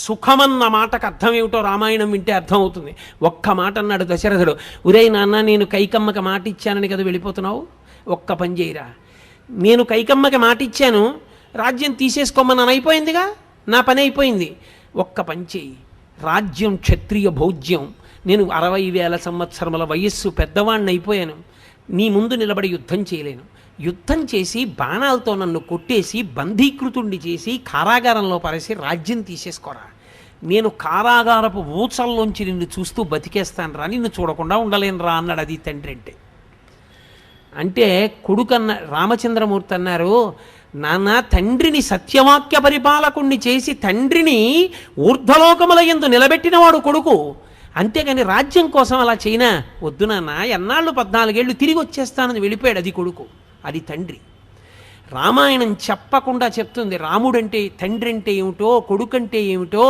సుఖమన్న మాటకు అర్థం ఏమిటో రామాయణం వింటే అర్థం అవుతుంది. ఒక్క మాట అన్నాడు దశరథుడు, ఒరేయ్ నాన్న, నేను కైకమ్మకి మాట ఇచ్చానని కదా వెళ్ళిపోతున్నావు, ఒక్క పని చేయరా, నేను కైకమ్మకి మాట ఇచ్చాను, రాజ్యం తీసేసుకోమని అయిపోయిందిగా, నా పని అయిపోయింది, ఒక్క పని చేయి, రాజ్యం క్షత్రియ భోజ్యం, నేను 60,000 సంవత్సరముల వయస్సు పెద్దవాణ్ణి అయిపోయాను, నీ ముందు నిలబడి యుద్ధం చేయలేను, యుద్ధం చేసి బాణాలతో నన్ను కొట్టేసి బంధీకృతుణ్ణి చేసి కారాగారంలో పరేసి రాజ్యం తీసేసుకోరా, నేను కారాగారపు ఊచల్లోంచి నిన్ను చూస్తూ బతికేస్తాను రా, నిన్ను చూడకుండా ఉండలేను రా అన్నాడు. అది తండ్రి అంటే కొడుకన్న రామచంద్రమూర్తి అన్నారు, నాన్న, తండ్రిని సత్యవాక్య పరిపాలకుణ్ణి చేసి తండ్రిని ఊర్ధ్వలోకముల యందు నిలబెట్టినవాడు కొడుకు, అంతేగాని రాజ్యం కోసం అలా చేయనా, వద్దు నాన్న, ఎన్నాళ్ళు 14 ఏళ్ళు తిరిగి వచ్చేస్తానని వెళ్ళిపోయాడు. అది కొడుకు, అది తండ్రి. రామాయణం చెప్పకుండా చెప్తుంది రాముడంటే తండ్రి అంటే ఏమిటో, కొడుకంటే ఏమిటో.